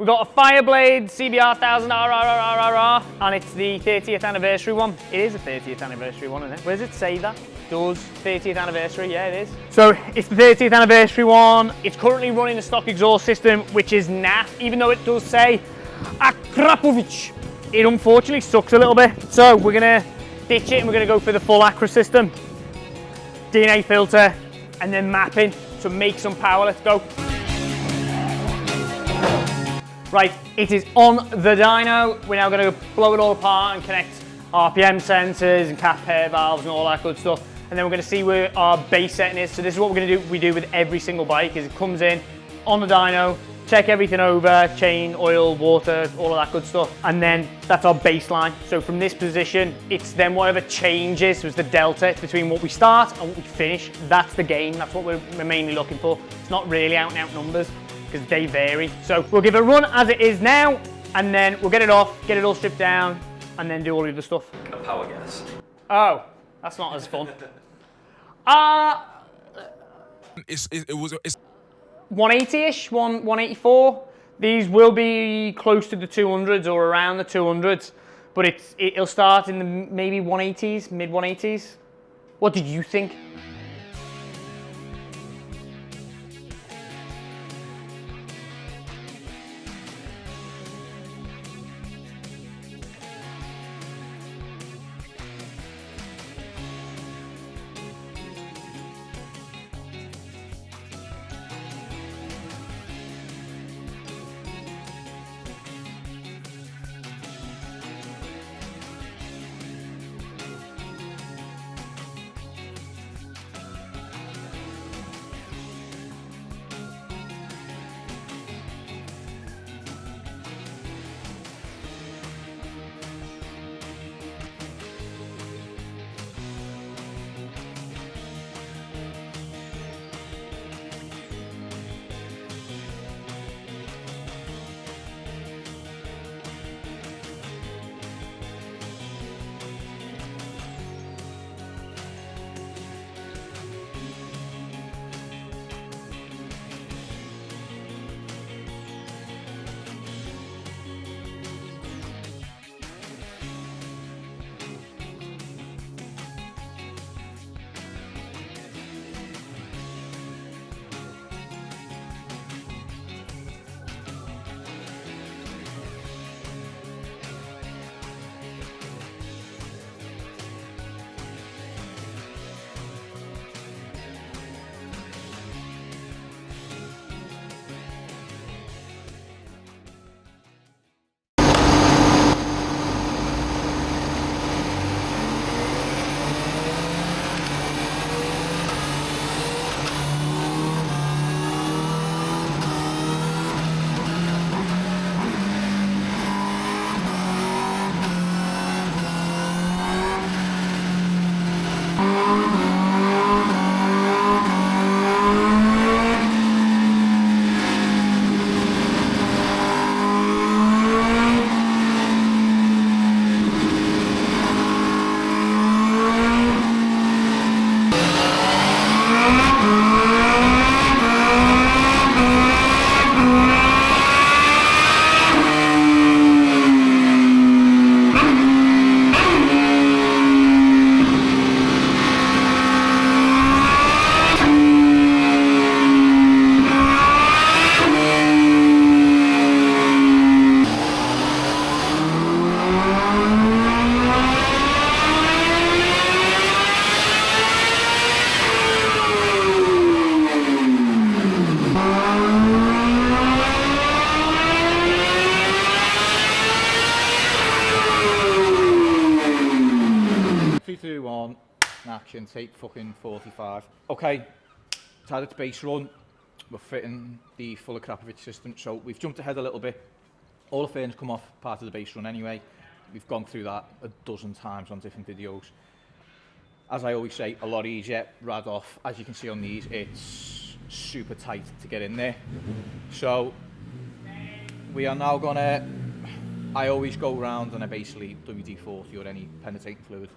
we've got a Fireblade CBR1000RR-R and it's the 30th anniversary one. It is a 30th anniversary one, isn't it? Where does it say that? It does. 30th anniversary, yeah it is. So it's the 30th anniversary one. It's currently running a stock exhaust system, which is naff, even though it does say Akrapovic. It unfortunately sucks a little bit. So we're gonna ditch it and we're gonna go for the full Akra system. DNA filter and then mapping. So make some power, let's go. Right, it is on the dyno. We're now going to blow it all apart and connect RPM sensors and cap pair valves and all that good stuff. And then we're going to see where our base setting is. So this is what we're going to do. We do with every single bike is it comes in on the dyno, check everything over, chain, oil, water, all of that good stuff. And then that's our baseline. So from this position, it's then whatever changes was the delta between what we start and what we finish. That's the gain. That's what we're mainly looking for. It's not really out and out numbers, because they vary. So we'll give it a run as it is now, and then we'll get it off, get it all stripped down, and then do all the other stuff. A power gas. Oh, that's not as fun. It's 180-ish, 184. These will be close to the 200s or around the 200s, but it'll start in the maybe 180s, mid 180s. What did you think? Action, take fucking 45. Okay, it's had its base run. We're fitting the full Akrapovic system, so we've jumped ahead a little bit. All the fairings come off part of the base run anyway. We've gone through that a dozen times on different videos. As I always say, a lot easier, rad off. As you can see on these, it's super tight to get in there. So we are now gonna, I always go round and I basically WD-40 or any penetrating fluid.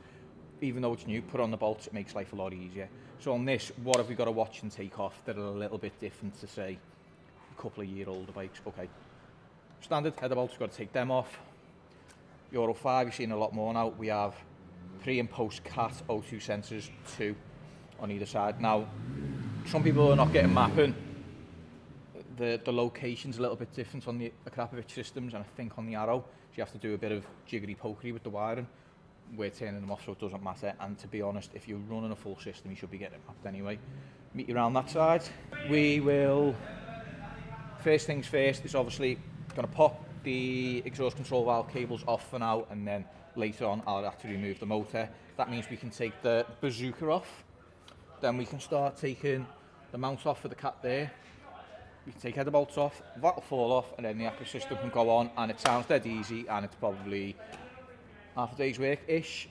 Even though it's new, put on the bolts, it makes life a lot easier. So on this, what have we got to watch and take off that are a little bit different to say a couple of year older bikes? Okay, Standard header bolts, got to take them off. Euro 5, you're seeing a lot more now. We have pre and post CAT O2 sensors, 2 on either side. Now, some people are not getting mapping. The location's a little bit different on the Akrapovic systems, and I think on the Arrow, so you have to do a bit of jiggery-pokery with the wiring. We're turning them off, so it doesn't matter. And to be honest, if you're running a full system, you should be getting it mapped anyway. Meet you around that side. We will, first things first, is obviously going to pop the exhaust control valve cables off for now, and then later on I'll have to remove the motor. That means we can take the bazooka off. Then we can start taking the mount off for the CAT there. We can take header bolts off, that'll fall off, and then the Akra system can go on, and it sounds dead easy, and it's probably half a day's work-ish.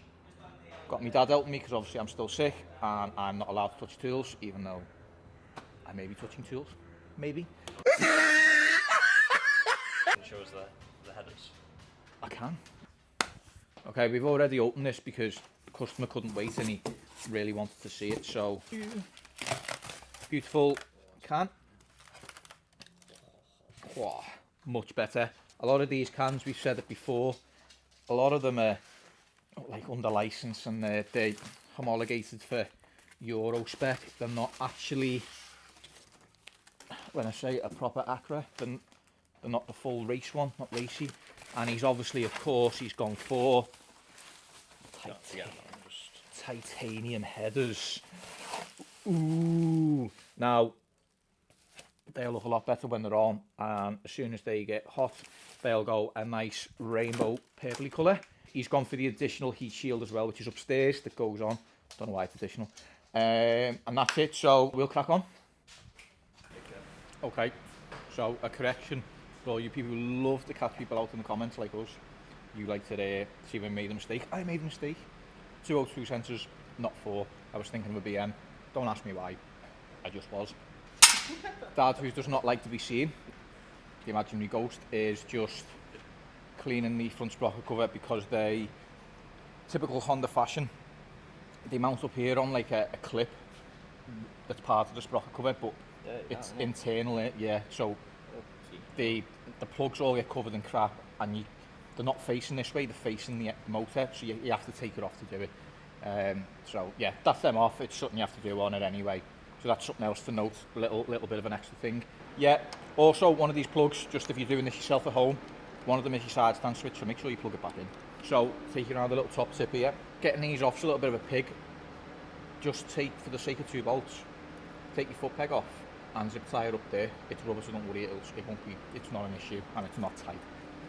Got my dad helping me, because obviously I'm still sick, and I'm not allowed to touch tools, even though I may be touching tools. Maybe. It shows the headers. I can. Okay, we've already opened this because the customer couldn't wait and he really wanted to see it, so beautiful can. Wow, much better. A lot of these cans, we've said it before, a lot of them are like under license and they're homologated for Euro spec. They're not actually, when I say a proper Akra, they're not the full race one, not racy. And he's obviously, of course, he's gone for titanium headers. Ooh. Now, they'll look a lot better when they're on, and as soon as they get hot, they'll go a nice rainbow purpley colour. He's gone for the additional heat shield as well, which is upstairs, that goes on. Don't know why it's additional. And that's it, so we'll crack on. Okay, so a correction for all you people who love to catch people out in the comments like us. You like to see if I made a mistake. I made a mistake. 2 O2 sensors, not 4. I was thinking of a BM. Don't ask me why. I just was. Dad, who does not like to be seen, the imaginary ghost, is just cleaning the front sprocket cover because they, typical Honda fashion, they mount up here on like a clip that's part of the sprocket cover, but it's internal, yeah. So the plugs all get covered in crap, and they're not facing this way, they're facing the motor, so you have to take it off to do it. So yeah, that's them off. It's something you have to do on it anyway. So that's something else to note, a little bit of an extra thing. Yeah, also one of these plugs, just if you're doing this yourself at home, one of them is your side stand switch, so make sure you plug it back in. So take it around the little top tip here. Getting these off is a little bit of a pig. Just take, for the sake of 2 bolts, take your foot peg off and zip tie it up there. It's rubber, so don't worry, it won't be, it's not an issue, and it's not tight.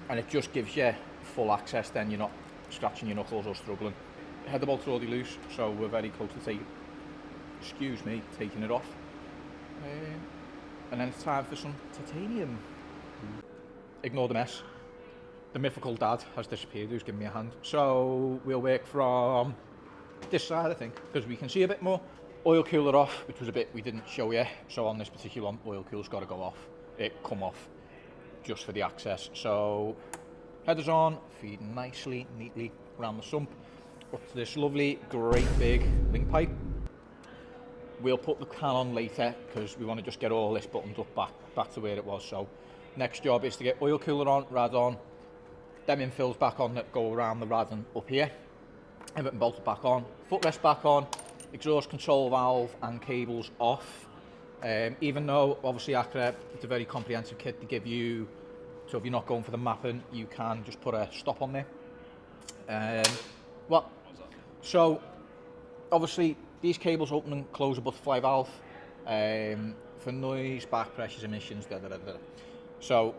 And it just gives you full access, then you're not scratching your knuckles or struggling. Header bolts are already loose, so we're very close to taking it off. And then it's time for some titanium. Ignore the mess. The mythical dad has disappeared, who's giving me a hand. So we'll work from this side, I think, because we can see a bit more. Oil cooler off, which was a bit we didn't show you. So on this particular one, oil cooler's got to go off. It come off just for the access. So headers on, feeding nicely, neatly around the sump up to this lovely, great big link pipe. We'll put the can on later because we want to just get all this buttoned up back to where it was. So next job is to get oil cooler on, rad on, them infills back on that go around the rad and up here, everything bolted back on, footrest back on, exhaust control valve and cables off. Even though obviously Akra, it's a very comprehensive kit to give you, so if you're not going for the mapping, you can just put a stop on there. So obviously these cables open and close a butterfly valve for noise, back pressures, emissions, So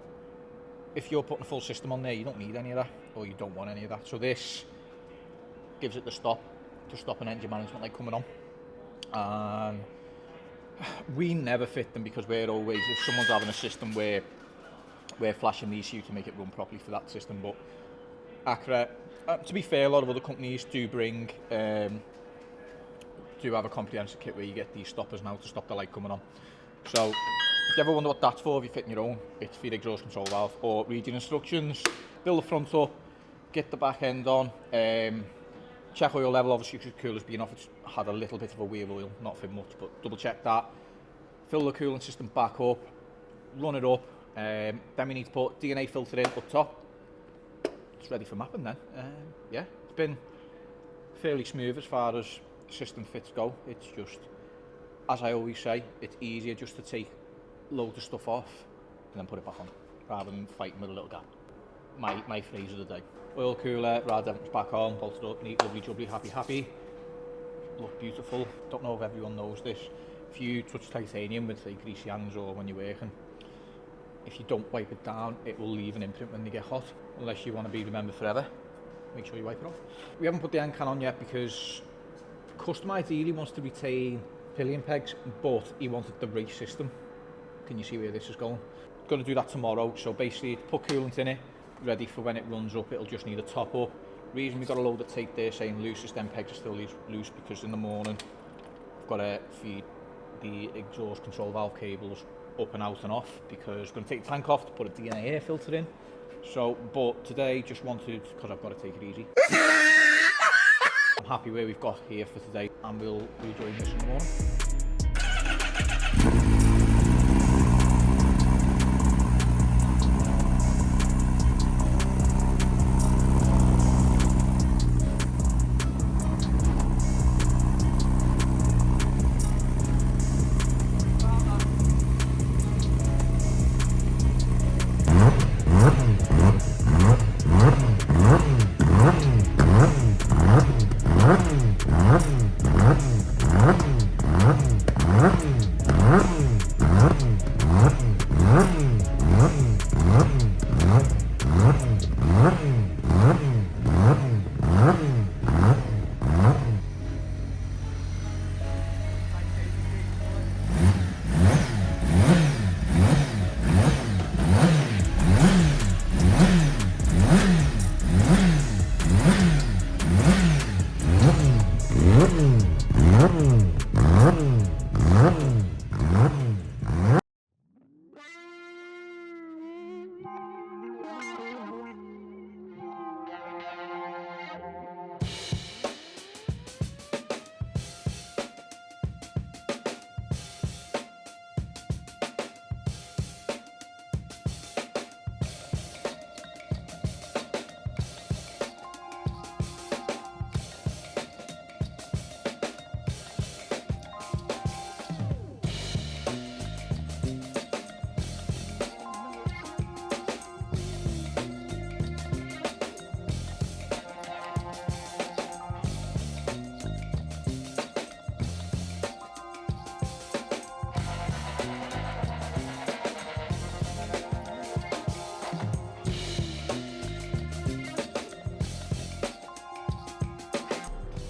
if you're putting a full system on there, you don't need any of that, or you don't want any of that. So this gives it the stop to stop an engine management light coming on. And we never fit them because we're always, if someone's having a system where we're flashing these to make it run properly for that system. But Akra, to be fair, a lot of other companies do bring do have a comprehensive kit where you get these stoppers now to stop the light coming on. So if you ever wonder what that's for, if you're fitting your own, it's for your exhaust control valve. Or read your instructions, build the front up, get the back end on, check oil level. Obviously because the cooler's been off, it's had a little bit of a wear oil, not for much, but double check that. Fill the cooling system back up, run it up, Then we need to put DNA filter in up top. It's ready for mapping then. Yeah, it's been fairly smooth as far as system fits go. It's just, as I always say, it's easier just to take loads of stuff off and then put it back on, rather than fighting with a little gap. My phrase of the day. Oil cooler, rad everything's back on, bolted up, neat, lovely, jubbly, happy. Look beautiful. Don't know if everyone knows this. If you touch titanium with, say, greasy hands or when you're working, if you don't wipe it down, it will leave an imprint when they get hot, unless you want to be remembered forever. Make sure you wipe it off. We haven't put the end can on yet because the customer ideally wants to retain pillion pegs, but he wanted the race system. Can you see where this is going? Going to do that tomorrow, so basically put coolant in it, ready for when it runs up. It'll just need a top up. Reason we've got a load of tape there saying loose is them pegs are still loose because in the morning I've got to feed the exhaust control valve cables up and out and off, because I'm going to take the tank off to put a DNA air filter in. So, but today just wanted, because I've got to take it easy. I'm happy where we've got here for today, and we'll rejoin this in the morning.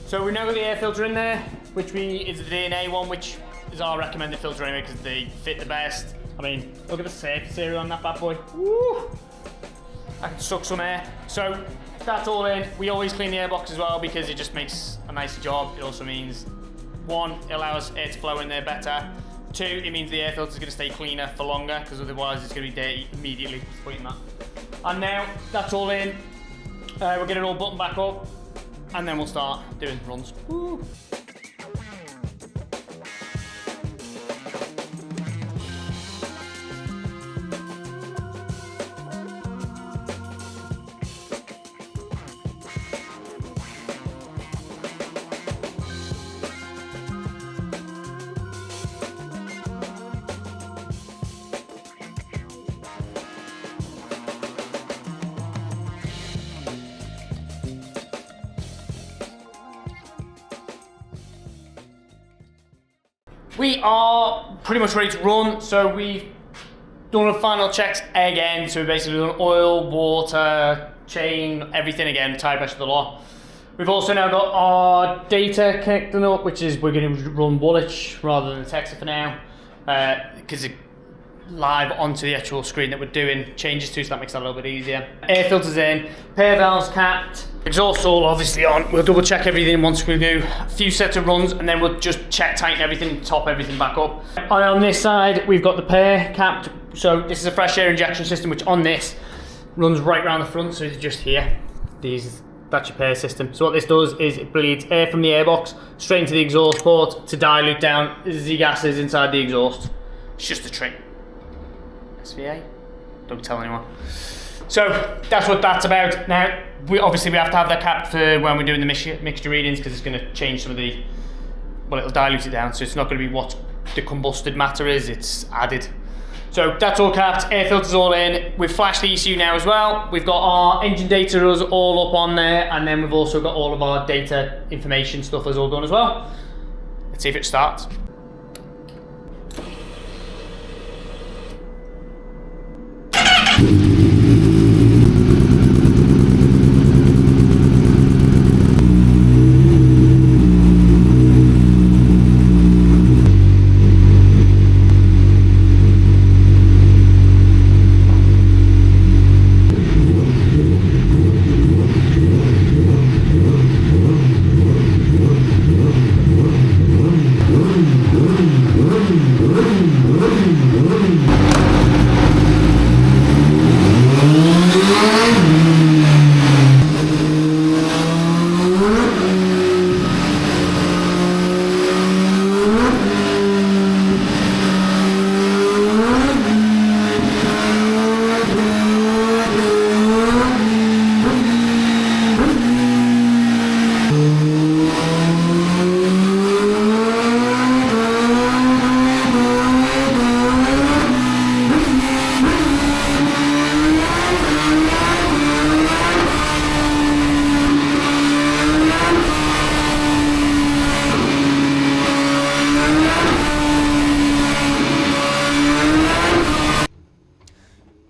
So we now got the air filter in there, which is the DNA one, which is our recommended filter anyway because they fit the best. I mean, look at the surface area on that bad boy. Woo! I can suck some air. So that's all in. We always clean the airbox as well because it just makes a nicer job. It also means, one, it allows air to flow in there better. Two, it means the air filter is going to stay cleaner for longer because otherwise it's going to be dirty immediately. Pointing that. And now that's all in. We'll get it all buttoned back up. And then we'll start doing runs. Woo. We are pretty much ready to run, so we've done our final checks again. So we've basically done oil, water, chain, everything again, tyre pressure, the lot. We've also now got our data connecting up, which is we're going to run Woolich rather than the Texas for now, because it live onto the actual screen that we're doing changes to, so that makes that a little bit easier. Air filters in, pair valves capped, exhaust all obviously on. We'll double check everything once we do a few sets of runs, and then we'll just check, tighten everything, top everything back up. And on this side, we've got the pair capped. So this is a fresh air injection system, which on this runs right around the front, so it's just here. That's your pair system. So what this does is it bleeds air from the airbox straight into the exhaust port to dilute down the gases inside the exhaust. It's just a trick. SVA. don't tell anyone. So that's what that's about. Now, we have to have that capped for when we're doing the mixture readings, because it's going to change some of the, well, it'll dilute it down, so it's not going to be what the combusted matter is, it's added. So that's all capped, air filters all in. We've flashed the ECU now as well. We've got our engine data all up on there, and then we've also got all of our data information stuff is all done as well. Let's see if it starts.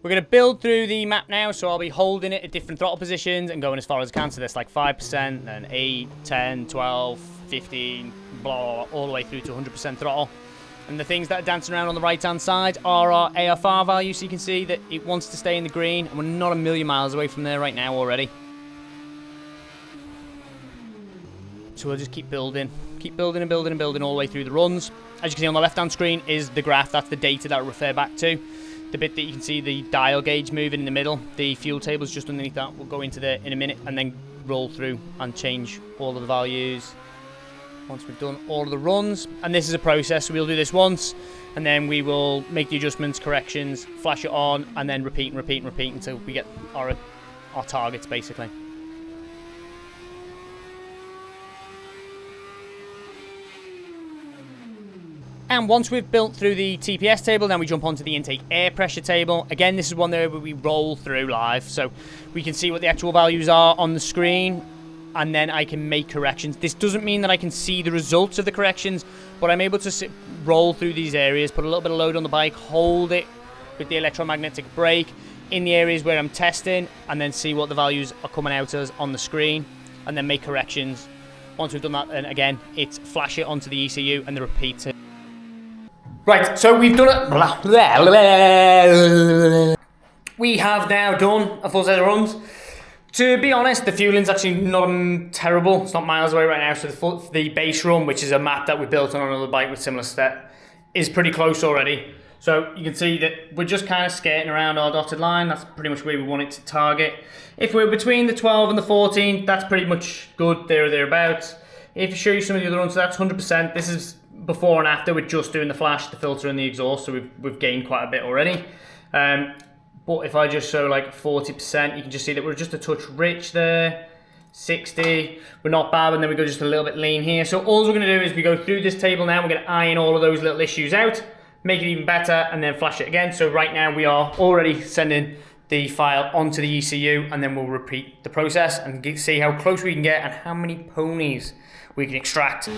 We're going to build through the map now, so I'll be holding it at different throttle positions and going as far as I can. So there's like 5%, then 8, 10, 12, 15, blah, all the way through to 100% throttle. And the things that are dancing around on the right-hand side are our AFR value, so you can see that it wants to stay in the green, and we're not a million miles away from there right now already. So we'll just keep building and building and building all the way through the runs. As you can see on the left-hand screen is the graph, that's the data that I refer back to. The bit that you can see the dial gauge moving in the middle, the fuel table's just underneath that. We'll go into there in a minute and then roll through and change all of the values once we've done all of the runs. And this is a process, so we'll do this once and then we will make the adjustments, corrections, flash it on, and then repeat and repeat and repeat until we get our targets basically. And once we've built through the TPS table, then we jump onto the intake air pressure table. Again, this is one there where we roll through live, so we can see what the actual values are on the screen, and then I can make corrections. This doesn't mean that I can see the results of the corrections, but I'm able to roll through these areas, put a little bit of load on the bike, hold it with the electromagnetic brake in the areas where I'm testing, and then see what the values are coming out as on the screen, and then make corrections. Once we've done that, then again, it's flash it onto the ECU and the repeat it. Right, so we've done it. We have now done a full set of runs. To be honest, the fueling's actually not terrible. It's not miles away right now. So the base run, which is a map that we built on another bike with similar step, is pretty close already. So you can see that we're just kind of skating around our dotted line. That's pretty much where we want it to target. If we're between the 12 and the 14, that's pretty much good there or thereabouts. If I show you some of the other runs, so that's 100%. This is before and after. We're just doing the flash, the filter and the exhaust, so we've gained quite a bit already. But if I just show like 40%, you can just see that we're just a touch rich there. 60, we're not bad, and then we go just a little bit lean here. So all we're going to do is we go through this table now, we're going to iron all of those little issues out, make it even better, and then flash it again. So right now we are already sending the file onto the ECU, and then we'll repeat the process and see how close we can get and how many ponies we can extract.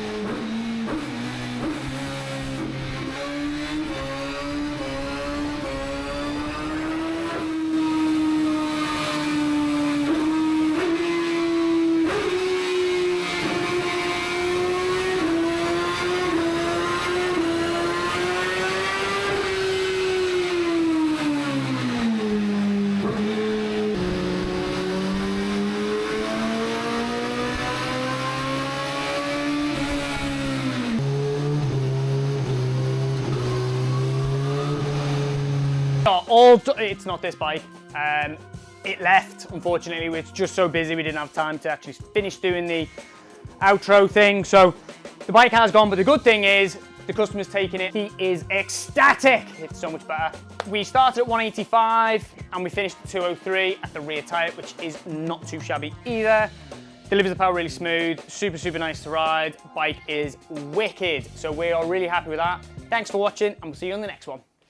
It's not this bike. It left, unfortunately. We're just so busy we didn't have time to actually finish doing the outro thing. So the bike has gone, but the good thing is the customer's taking it. He is ecstatic. It's so much better. we started at 185 and we finished at 203 at the rear tyre, which is not too shabby either. Delivers the power really smooth, super nice to ride. Bike is wicked, so we are really happy with that. Thanks for watching and we'll see you on the next one.